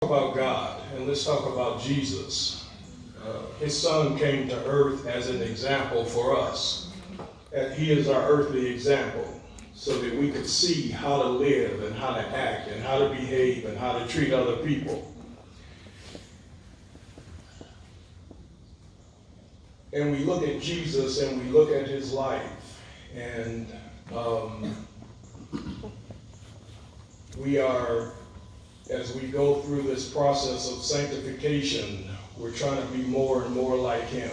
about God, and let's talk about Jesus. His son came to earth as an example for us. And he is our earthly example, so that we could see how to live and how to act and how to behave and how to treat other people. And we look at Jesus and we look at his life, and we are, as we go through this process of sanctification, we're trying to be more and more like him.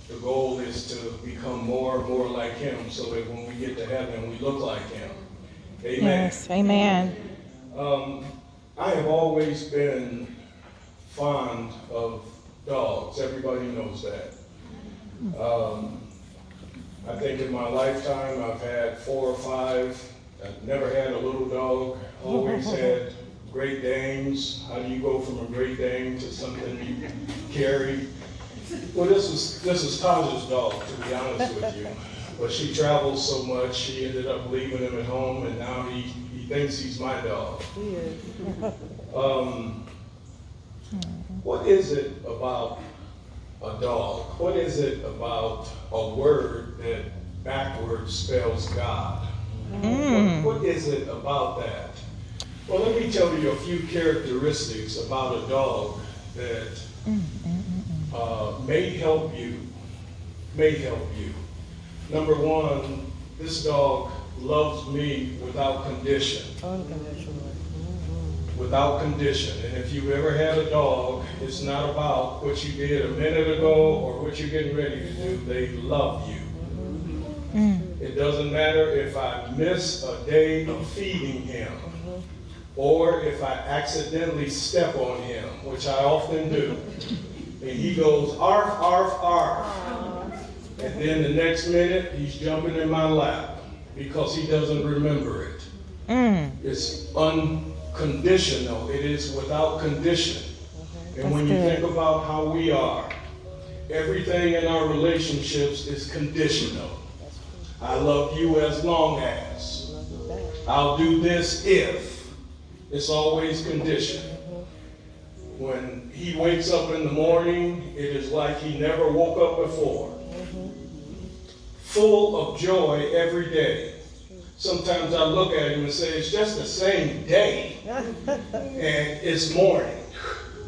The goal is to become more and more like him so that when we get to heaven, we look like him. Amen. Yes, amen. I have always been fond of dogs. Everybody knows that. I think in my lifetime I've had 4 or 5. I've never had a little dog. Always had Great Danes. How do you go from a Great Dane to something you carry? Well, this is Taj's dog, to be honest with you. But she travels so much, she ended up leaving him at home, and now he thinks he's my dog. What is it about a dog? What is it about a word that backwards spells God? What is it about that? Well, let me tell you a few characteristics about a dog that may help you. Number one, this dog loves me without condition. Without condition. And if you've ever had a dog, it's not about what you did a minute ago or what you're getting ready to do. They love you. It doesn't matter if I miss a day of feeding him or if I accidentally step on him, which I often do. And he goes, arf, arf, arf. And then the next minute, he's jumping in my lap because he doesn't remember it. It's unconditional. It is without condition. And when you think about how we are, everything in our relationships is conditional. I love you as long as. I'll do this if. It's always conditioned. When he wakes up in the morning, it is like he never woke up before. Full of joy every day. Sometimes I look at him and say, it's just the same day. And it's morning.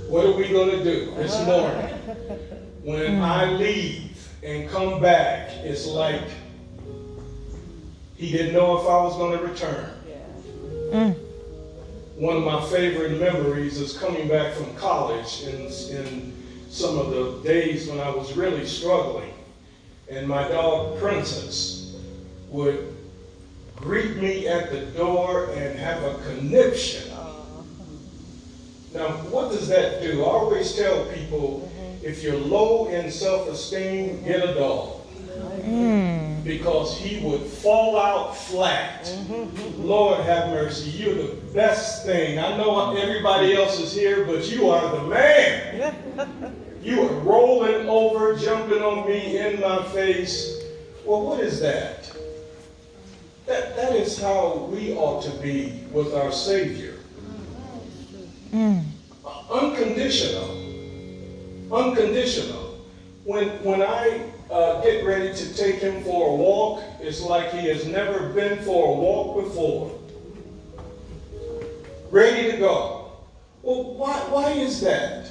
What are we going to do? It's morning. When I leave and come back, it's like he didn't know if I was going to return. One of my favorite memories is coming back from college in some of the days when I was really struggling. And my dog, Princess, would greet me at the door and have a conniption. Now, what does that do? I always tell people, if you're low in self-esteem, get a dog. Because he would fall out flat. Lord have mercy, you're the best thing. I know everybody else is here, but you are the man. You are rolling over, jumping on me, in my face. Well, what is that? That is how we ought to be with our Savior. Unconditional. Unconditional. When I get ready to take him for a walk, it's like he has never been for a walk before. Ready to go. Well, why is that?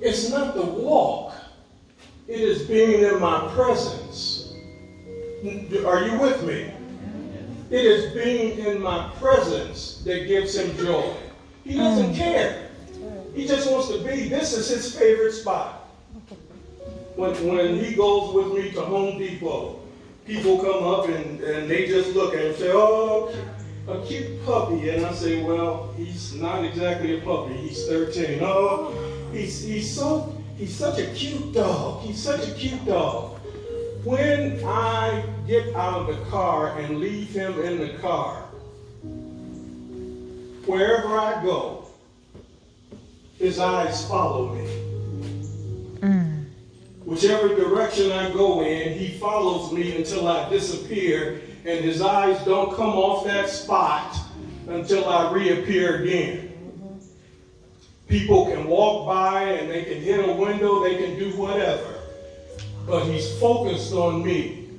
It's not the walk. It is being in my presence. Are you with me? It is being in my presence that gives him joy. He doesn't care. He just wants to be. This is his favorite spot. When he goes with me to Home Depot, people come up and they just look at him and say, oh, a cute puppy. And I say, well, he's not exactly a puppy. He's 13. Oh, he's such a cute dog. He's such a cute dog. When I get out of the car and leave him in the car, wherever I go, his eyes follow me. Whichever direction I go in, he follows me until I disappear, and his eyes don't come off that spot until I reappear again. People can walk by and they can hit a window, they can do whatever. But he's focused on me.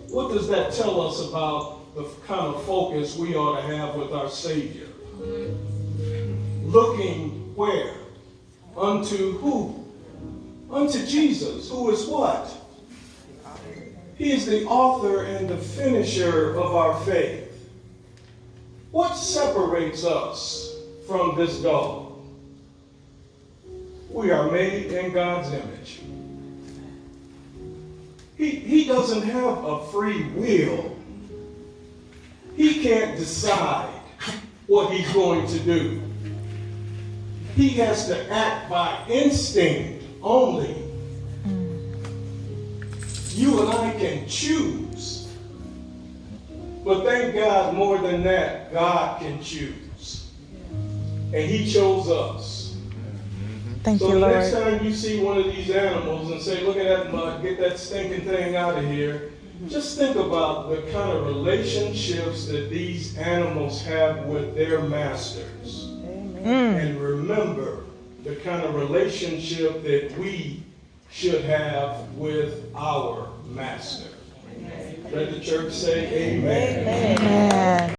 What does that tell us about the kind of focus we ought to have with our Savior? Looking where? Unto who? Unto Jesus, who is what? He is the author and the finisher of our faith. What separates us from this goal? We are made in God's image. He doesn't have a free will. He can't decide what he's going to do. He has to act by instinct only. You and I can choose. But thank God, more than that, God can choose. And he chose us. Thank you, So the Lord. next time you see one of these animals and say, look at that mud, get that stinking thing out of here, just think about the kind of relationships that these animals have with their masters. And remember the kind of relationship that we should have with our master. Let the church say amen. Amen.